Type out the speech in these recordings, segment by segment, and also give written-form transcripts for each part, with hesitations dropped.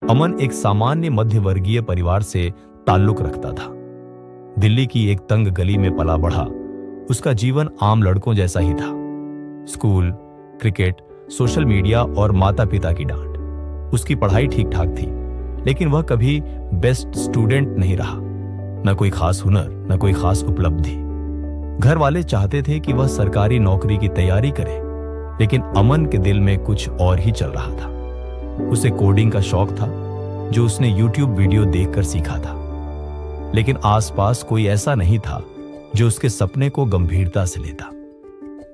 अमन एक सामान्य मध्यवर्गीय परिवार से ताल्लुक रखता था। दिल्ली की एक तंग गली में पला बढ़ा। उसका जीवन आम लड़कों जैसा ही था। स्कूल, क्रिकेट, सोशल मीडिया और माता पिता की डांट। उसकी पढ़ाई ठीक ठाक थी, लेकिन वह कभी बेस्ट स्टूडेंट नहीं रहा। न कोई खास हुनर, न कोई खास उपलब्धि। घर वाले चाहते थे कि वह सरकारी नौकरी की तैयारी करे, लेकिन अमन के दिल में कुछ और ही चल रहा था। उसे कोडिंग का शौक था, जो उसने YouTube वीडियो देखकर सीखा था। लेकिन आसपास कोई ऐसा नहीं था जो उसके सपने को गंभीरता से लेता।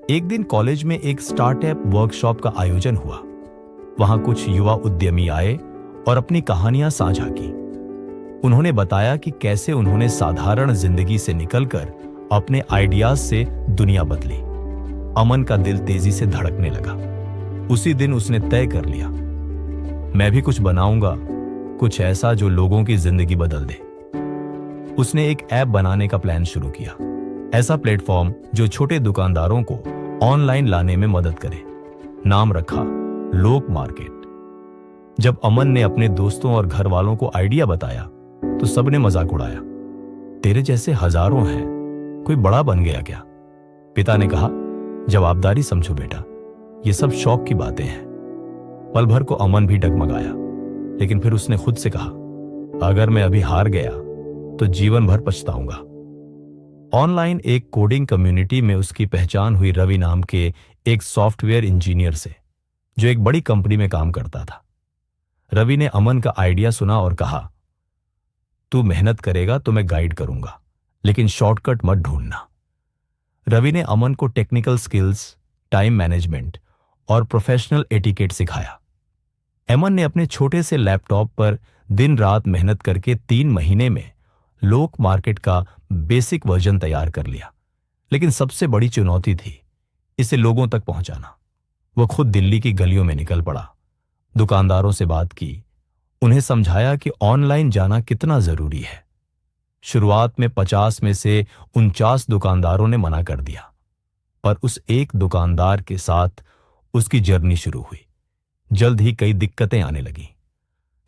एक दिन कॉलेज में एक स्टार्टअप वर्कशॉप का आयोजन हुआ। वहां कुछ युवा उद्यमी आए और अपनी कहानियां साझा की। उन्होंने बताया कि कैसे उन्होंने साधारण जिंदगी से निकलकर अपने आइडियाज से दुनिया बदली। अमन का दिल तेजी से धड़कने लगा। उसी दिन उसने तय कर लिया, मैं भी कुछ बनाऊंगा, कुछ ऐसा जो लोगों की जिंदगी बदल दे। उसने एक ऐप बनाने का प्लान शुरू किया, ऐसा प्लेटफॉर्म जो छोटे दुकानदारों को ऑनलाइन लाने में मदद करे। नाम रखा लोक मार्केट। जब अमन ने अपने दोस्तों और घर वालों को आइडिया बताया तो सबने मजाक उड़ाया, तेरे जैसे हजारों हैं, कोई बड़ा बन गया क्या? पिता ने कहा, जवाबदारी समझो बेटा, ये सब शौक की बातें हैं। पल भर को अमन भी डगमगाया, लेकिन फिर उसने खुद से कहा, अगर मैं अभी हार गया तो जीवन भर पछताऊंगा। ऑनलाइन एक कोडिंग कम्युनिटी में उसकी पहचान हुई रवि नाम के एक सॉफ्टवेयर इंजीनियर से, जो एक बड़ी कंपनी में काम करता था। रवि ने अमन का आइडिया सुना और कहा, तू मेहनत करेगा तो मैं गाइड करूंगा, लेकिन शॉर्टकट मत ढूंढना। रवि ने अमन को टेक्निकल स्किल्स, टाइम मैनेजमेंट और प्रोफेशनल एटिकेट सिखाया। अमन ने अपने छोटे से लैपटॉप पर दिन रात मेहनत करके 3 महीने में लोक मार्केट का बेसिक वर्जन तैयार कर लिया। लेकिन सबसे बड़ी चुनौती थी इसे लोगों तक पहुंचाना। वह खुद दिल्ली की गलियों में निकल पड़ा, दुकानदारों से बात की, उन्हें समझाया कि ऑनलाइन जाना कितना जरूरी है। शुरुआत में 50 में से 49 दुकानदारों ने मना कर दिया, पर उस एक दुकानदार के साथ उसकी जर्नी शुरू हुई। जल्द ही कई दिक्कतें आने लगीं।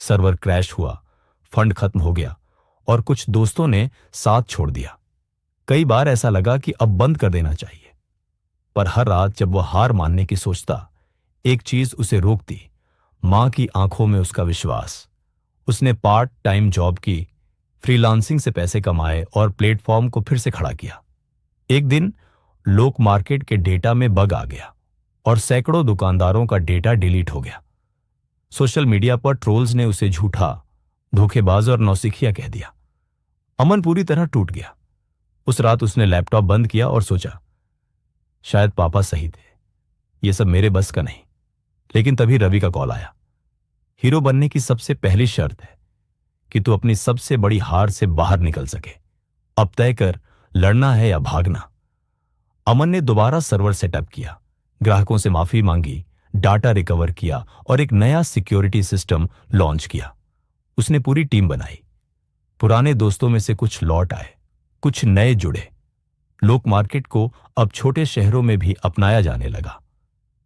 सर्वर क्रैश हुआ, फंड खत्म हो गया और कुछ दोस्तों ने साथ छोड़ दिया। कई बार ऐसा लगा कि अब बंद कर देना चाहिए, पर हर रात जब वह हार मानने की सोचता, एक चीज उसे रोकती, मां की आंखों में उसका विश्वास। उसने पार्ट टाइम जॉब की, फ्रीलांसिंग से पैसे कमाए और प्लेटफॉर्म को फिर से खड़ा किया। एक दिन लोक मार्केट के डेटा में बग आ गया और सैकड़ों दुकानदारों का डेटा डिलीट हो गया। सोशल मीडिया पर ट्रोल्स ने उसे झूठा, धोखेबाज और नौसिखिया कह दिया। अमन पूरी तरह टूट गया। उस रात उसने लैपटॉप बंद किया और सोचा, शायद पापा सही थे, यह सब मेरे बस का नहीं। लेकिन तभी रवि का कॉल आया। हीरो बनने की सबसे पहली शर्त है कि तू अपनी सबसे बड़ी हार से बाहर निकल सके। अब तय कर, लड़ना है या भागना। अमन ने दोबारा सर्वर सेटअप किया, ग्राहकों से माफी मांगी, डाटा रिकवर किया और एक नया सिक्योरिटी सिस्टम लॉन्च किया। उसने पूरी टीम बनाई। पुराने दोस्तों में से कुछ लौट आए, कुछ नए जुड़े। लोक मार्केट को अब छोटे शहरों में भी अपनाया जाने लगा।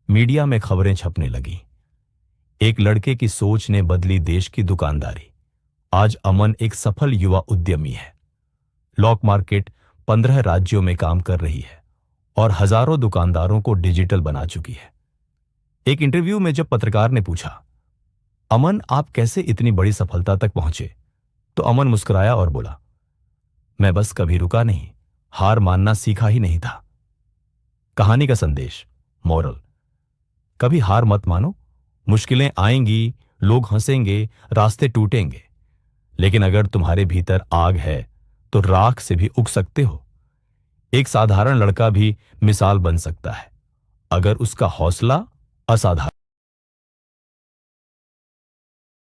मीडिया में खबरें छपने लगीं। एक लड़के की सोच ने बदली देश की दुकानदारी। आज अमन एक सफल युवा उद्यमी है। लोक मार्केट 15 राज्यों में काम कर रही है और हजारों दुकानदारों को डिजिटल बना चुकी है। एक इंटरव्यू में जब पत्रकार ने पूछा, अमन आप कैसे इतनी बड़ी सफलता तक पहुंचे, तो अमन मुस्कुराया और बोला, मैं बस कभी रुका नहीं, हार मानना सीखा ही नहीं था। कहानी का संदेश, मोरल, कभी हार मत मानो। मुश्किलें आएंगी, लोग हंसेंगे, रास्ते टूटेंगे, लेकिन अगर तुम्हारे भीतर आग है तो राख से भी उग सकते हो। एक साधारण लड़का भी मिसाल बन सकता है अगर उसका हौसला असाधारण